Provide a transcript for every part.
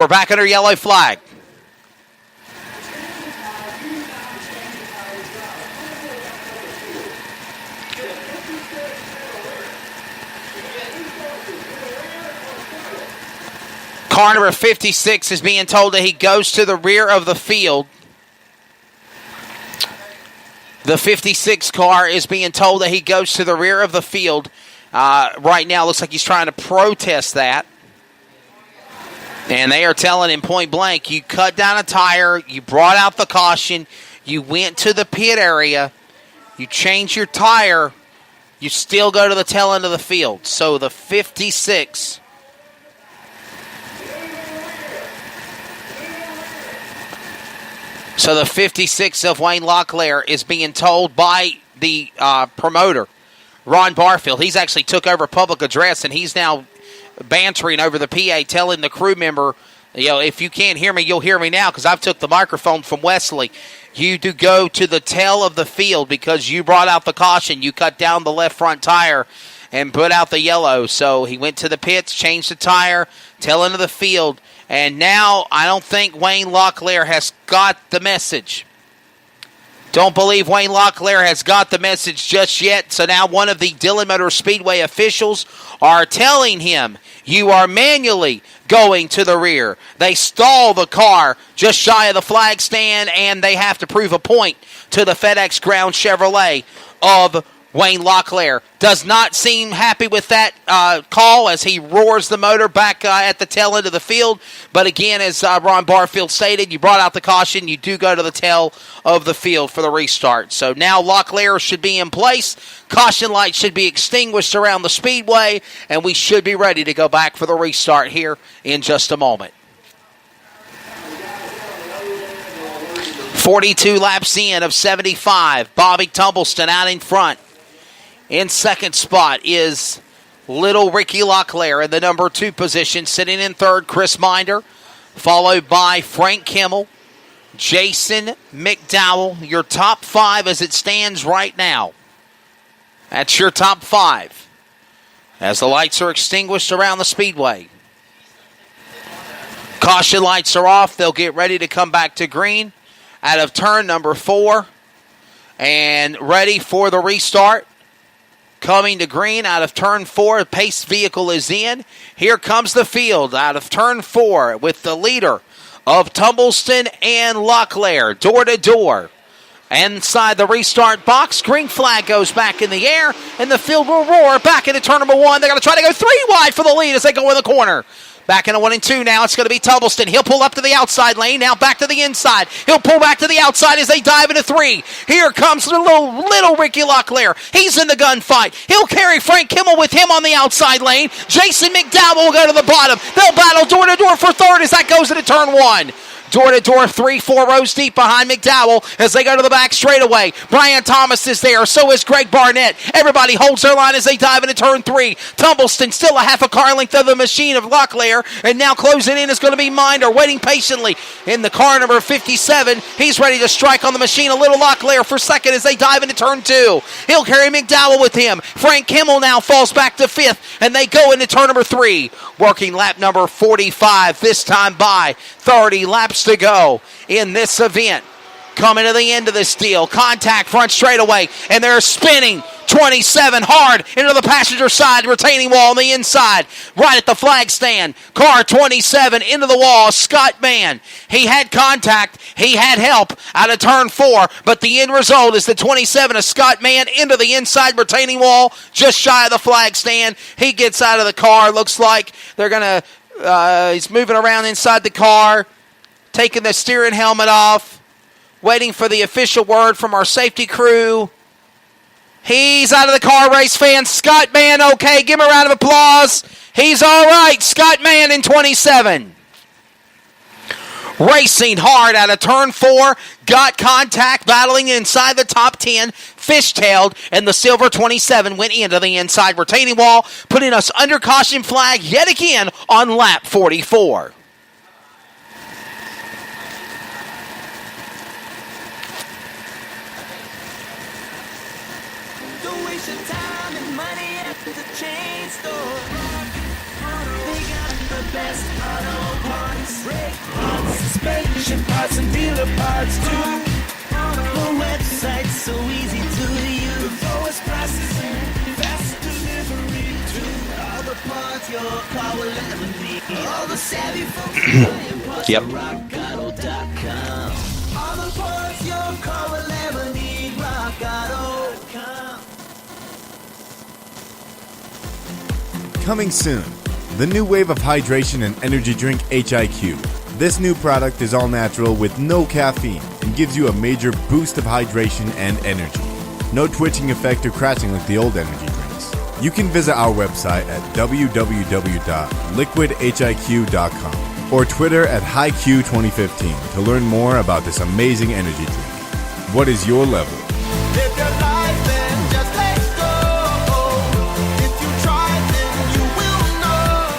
We're back under yellow flag. Car number 56 is being told that he goes to the rear of the field. The 56 car is being told that he goes to the rear of the field. Right now, looks like he's trying to protest that. And they are telling him point blank, you cut down a tire, you brought out the caution, you went to the pit area, you changed your tire, you still go to the tail end of the field. So the 56... So the 56 of Wayne Locklear is being told by the promoter, Ron Barfield. He's actually took over public address, and he's now bantering over the PA, telling the crew member, if you can't hear me, you'll hear me now because I've took the microphone from Wesley. You do go to the tail of the field because you brought out the caution. You cut down the left front tire and put out the yellow. So he went to the pits, changed the tire, tail end of the field. And now I don't think Wayne Locklear has got the message. Don't believe Wayne Locklear has got the message just yet. So now one of the Dillon Motor Speedway officials are telling him, you are manually going to the rear. They stall the car just shy of the flag stand, and they have to prove a point to the FedEx Ground Chevrolet of Wayne Locklear. Does not seem happy with that call as he roars the motor back at the tail end of the field. But again, as Ron Barfield stated, you brought out the caution. You do go to the tail of the field for the restart. So now Locklear should be in place. Caution lights should be extinguished around the speedway. And we should be ready to go back for the restart here in just a moment. 42 laps in of 75. Bobby Tumbleston out in front. In second spot is little Ricky Locklear in the number 2 position. Sitting in third, Chris Minder, followed by Frank Kimmel, Jason McDowell. Your top 5 as it stands right now. That's your top 5. As the lights are extinguished around the speedway. Caution lights are off. They'll get ready to come back to green out of turn number 4. And ready for the restart. Coming to green out of turn 4, pace vehicle is in. Here comes the field out of turn 4 with the leader of Tumbleston and Locklear, door to door. Inside the restart box, green flag goes back in the air, and the field will roar back into turn number 1. They're going to try to go 3 wide for the lead as they go in the corner. Back into 1 and 2 now. It's going to be Tumbleston. He'll pull up to the outside lane. Now back to the inside. He'll pull back to the outside as they dive into 3. Here comes the little Ricky Locklear. He's in the gunfight. He'll carry Frank Kimmel with him on the outside lane. Jason McDowell will go to the bottom. They'll battle door to door for third as that goes into turn 1. Door to door, 3-4 rows deep behind McDowell as they go to the back straightaway. Brian Thomas is there. So is Greg Barnett. Everybody holds their line as they dive into turn 3. Tumbleston still a half a car length of the machine of Locklear. And now closing in is going to be Minder, waiting patiently in the car number 57. He's ready to strike on the machine. A little Locklear for second as they dive into turn 2. He'll carry McDowell with him. Frank Kimmel now falls back to 5th. And they go into turn number 3. Working lap number 45. This time by 30 laps to go in this event. Coming to the end of this deal. Contact front straightaway, and they're spinning 27 hard into the passenger side retaining wall on the inside, right at the flag stand. Car 27 into the wall. Scott Mann. He had contact. He had help out of turn 4, but the end result is the 27 of Scott Mann into the inside retaining wall, just shy of the flag stand. He gets out of the car. Looks like they're going to, he's moving around inside the car, taking the steering helmet off. Waiting for the official word from our safety crew. He's out of the car, race fans. Scott Mann, okay. Give him a round of applause. He's all right. Scott Mann in 27. Racing hard out of turn 4. Got contact, battling inside the top 10. Fishtailed, and the silver 27 went into the inside retaining wall, putting us under caution flag yet again on lap 44. Best auto parts. Ship parts and dealer parts too. The website's so easy to use. The lowest prices and fast delivery too. All the parts your car will ever need. All the savvy folks Yep. rockauto.com. All the parts your car will ever need. rockauto.com. Coming soon, the new wave of hydration and energy drink HIQ. This new product is all natural with no caffeine and gives you a major boost of hydration and energy. No twitching effect or crashing like the old energy drinks. You can visit our website at www.liquidhiq.com or Twitter at HiQ2015 to learn more about this amazing energy drink. What is your level? Live your life and just let go. If you try, then you will know.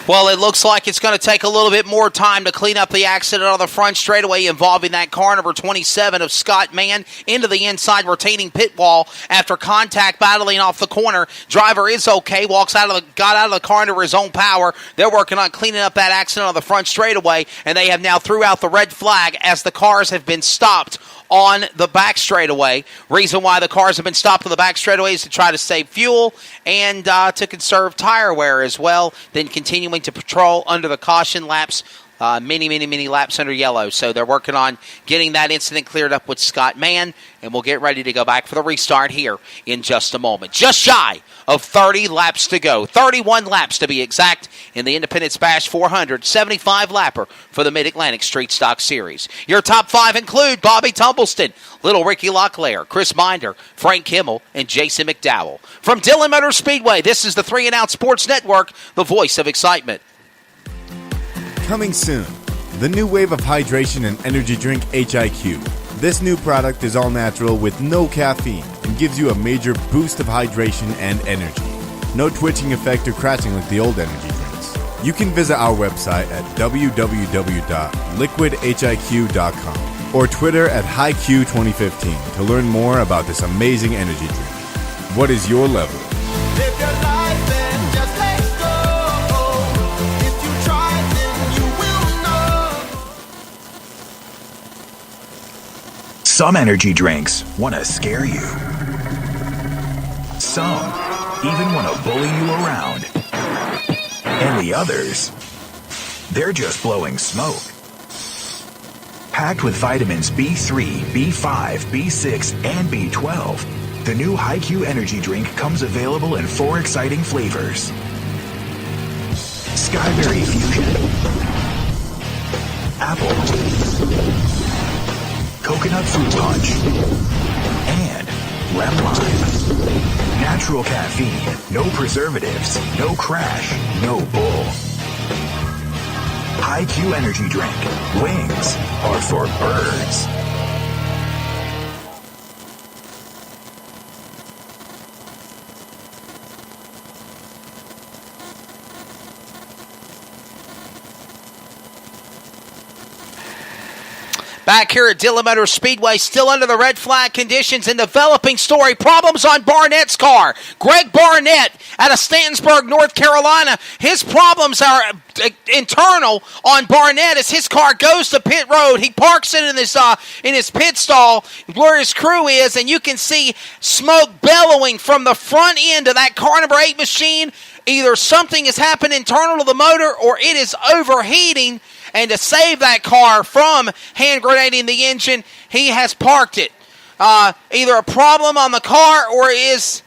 Well, it looks like it's going to take a little bit more time to clean up the accident on the front straightaway involving that car number 27 of Scott Mann into the inside retaining pit wall after contact battling off the corner. Driver is okay, got out of the car under his own power. They're working on cleaning up that accident on the front straightaway, and they have now threw out the red flag as the cars have been stopped on the back straightaway. Reason why the cars have been stopped on the back straightaway is to try to save fuel and to conserve tire wear as well, then continuing to patrol under the caution laps, many laps under yellow. So they're working on getting that incident cleared up with Scott Mann, and we'll get ready to go back for the restart here in just a moment. Just shy of 30 laps to go. 31 laps to be exact in the Independence Bash 400 75-lapper for the Mid-Atlantic Street Stock Series. Your top five include Bobby Tumbleston, Little Ricky Locklear, Chris Binder, Frank Kimmel, and Jason McDowell. From Dillon Motor Speedway, this is the 3 and Out Sports Network, the voice of excitement. Coming soon, the new wave of hydration and energy drink HIQ. This new product is all natural with no caffeine and gives you a major boost of hydration and energy. No twitching effect or crashing like the old energy drinks. You can visit our website at www.liquidhiq.com or Twitter at HiQ2015 to learn more about this amazing energy drink. What is your level? Live your life and just let go. If you try, then you will know. Some energy drinks want to scare you. Some even want to bully you around. And the others, they're just blowing smoke. Packed with vitamins B3, B5, B6, and B12, the new HiQ energy drink comes available in 4 exciting flavors. Skyberry Fusion, Apple, Coconut Fruit Punch, and Lemon Lime. Natural caffeine, no preservatives, no crash, no bull. HiQ energy drink. Wings are for birds. Back here at Dillon Motor Speedway, still under the red flag conditions and developing story. Problems on Barnett's car. Greg Barnett out of Stantonburg, North Carolina. His problems are internal on Barnett as his car goes to pit road. He parks it in his pit stall where his crew is, and you can see smoke bellowing from the front end of that car number 8 machine. Either something has happened internal to the motor or it is overheating. And to save that car from hand grenading the engine, he has parked it. Either a problem on the car or is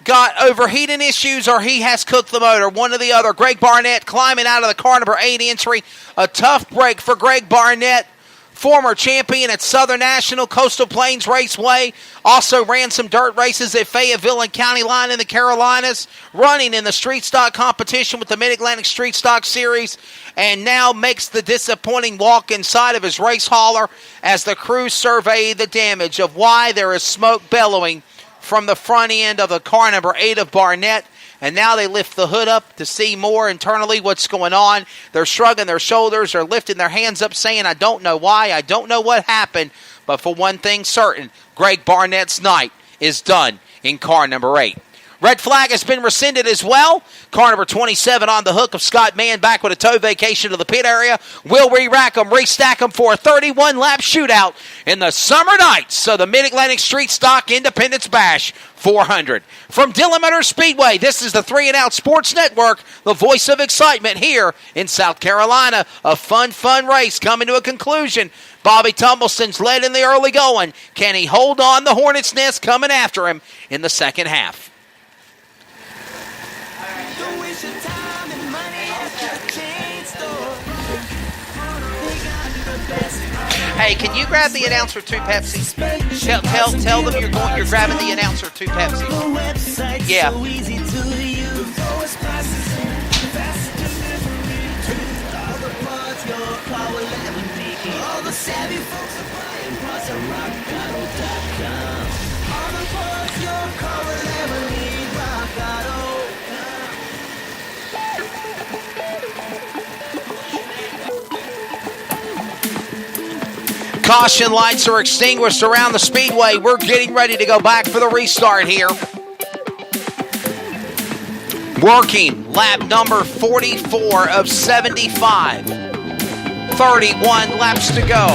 got overheating issues or he has cooked the motor. One or the other. Greg Barnett climbing out of the car number 8 entry. A tough break for Greg Barnett. Former champion at Southern National, Coastal Plains Raceway. Also ran some dirt races at Fayetteville and County Line in the Carolinas. Running in the street stock competition with the Mid-Atlantic Street Stock Series. And now makes the disappointing walk inside of his race hauler as the crew survey the damage of why there is smoke bellowing from the front end of the car number 8 of Barnett. And now they lift the hood up to see more internally what's going on. They're shrugging their shoulders. They're lifting their hands up saying, I don't know why. I don't know what happened. But for one thing certain, Greg Barnett's night is done in car number 8. Red flag has been rescinded as well. Car number 27 on the hook of Scott Mann back with a tow vacation to the pit area. We'll re-rack them, restack them for a 31-lap shootout in the summer nights of the Mid-Atlantic Street Stock Independence Bash 400. From Dillon Motor Speedway, this is the 3 and Out Sports Network, the voice of excitement here in South Carolina. A fun race coming to a conclusion. Bobby Tumbleston's led in the early going. Can he hold on? The Hornet's Nest coming after him in the second half. Hey, can you grab the announcer 2 Pepsi? Tell them you're grabbing the announcer 2 Pepsi. Yeah. Caution lights are extinguished around the speedway. We're getting ready to go back for the restart here. Working lap number 44 of 75. 31 laps to go.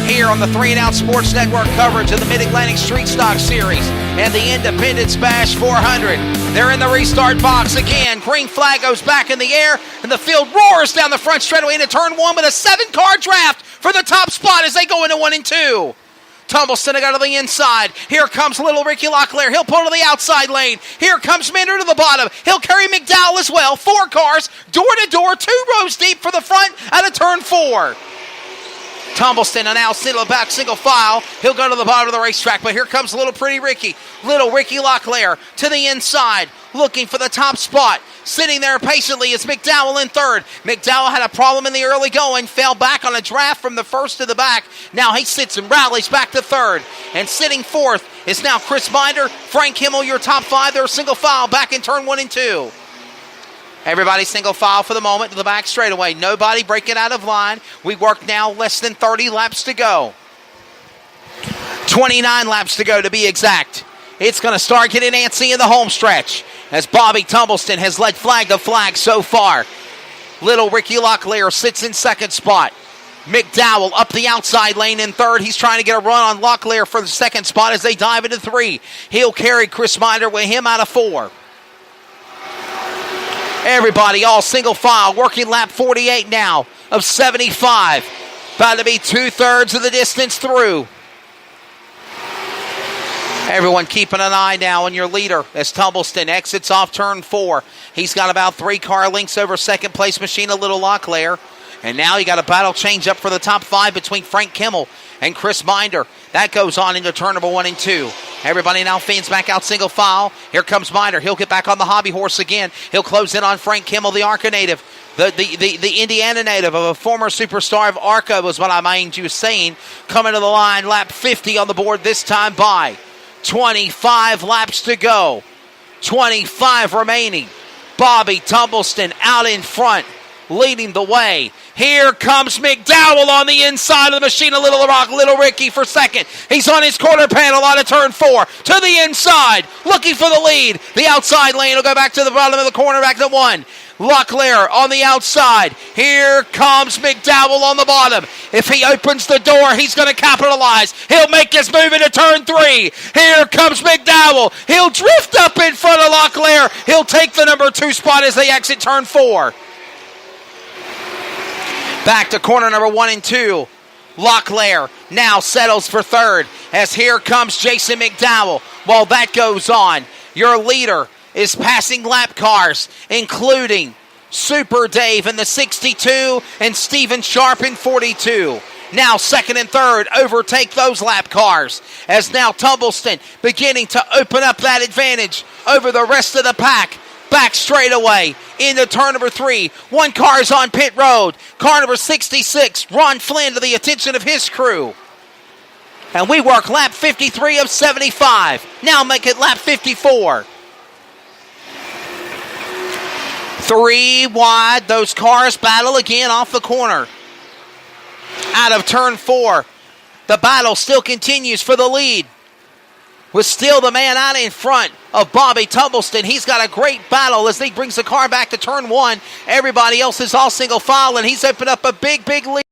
Here on the 3 and Out Sports Network coverage of the Mid-Atlantic Street Stock Series and the Independence Bash 400. They're in the restart box again. Green flag goes back in the air, and the field roars down the front straightaway into turn 1 with a 7-car draft for the top spot as they go into 1 and 2. Tumbleston to go to the inside. Here comes little Ricky Locklear. He'll pull to the outside lane. Here comes Minder to the bottom. He'll carry McDowell as well. 4 cars, door to door, 2 rows deep for the front out of turn 4. Tumbleston now back single file. He'll go to the bottom of the racetrack, but here comes little pretty Ricky. Little Ricky Locklear to the inside, looking for the top spot. Sitting there patiently is McDowell in third. McDowell had a problem in the early going, fell back on a draft from the first to the back. Now he sits and rallies back to third. And sitting fourth is now Chris Binder. Frank Himmel, your top 5. They're single file back in turn 1 and 2. Everybody single file for the moment to the back straightaway. Nobody breaking out of line. We work now less than 30 laps to go. 29 laps to go to be exact. It's going to start getting antsy in the home stretch as Bobby Tumbleston has led flag to flag so far. Little Ricky Locklear sits in second spot. McDowell up the outside lane in third. He's trying to get a run on Locklear for the second spot as they dive into 3. He'll carry Chris Binder with him out of 4. Everybody all single file, working lap 48 now of 75. About to be 2/3 of the distance through. Everyone keeping an eye now on your leader as Tumbleston exits off turn 4. He's got about 3 car lengths over second place machine, a little Locklear. And now you got a battle change up for the top 5 between Frank Kimmel and Chris Binder. That goes on into turn number 1 and 2. Everybody now fans back out single file. Here comes Binder. He'll get back on the hobby horse again. He'll close in on Frank Kimmel, the ARCA native. The Indiana native of a former superstar of ARCA was what I mind you saying. Coming to the line, lap 50 on the board this time by 25 laps to go. 25 remaining. Bobby Tumbleston out in front, leading the way. Here comes McDowell on the inside of the machine of Little Rock. Little Ricky for second. He's on his quarter panel on a turn 4. To the inside, looking for the lead. The outside lane will go back to the bottom of the corner, back to 1. Locklear on the outside. Here comes McDowell on the bottom. If he opens the door, he's going to capitalize. He'll make his move into turn 3. Here comes McDowell. He'll drift up in front of Locklear. He'll take the number 2 spot as they exit turn 4. Back to corner number 1 and 2. Locklear now settles for third as here comes Jason McDowell. While that goes on, your leader is passing lap cars, including Super Dave in the 62 and Steven Sharp in 42. Now second and third overtake those lap cars as now Tumbleston beginning to open up that advantage over the rest of the pack. Back straightaway into turn number 3. 1 car is on pit road. Car number 66, Ron Flynn, to the attention of his crew. And we work lap 53 of 75. Now make it lap 54. 3 wide. Those cars battle again off the corner. Out of turn 4. The battle still continues for the lead. With still the man out in front. of Bobby Tumbleston. He's got a great battle as he brings the car back to turn one. Everybody else is all single file, and he's opened up a big lead.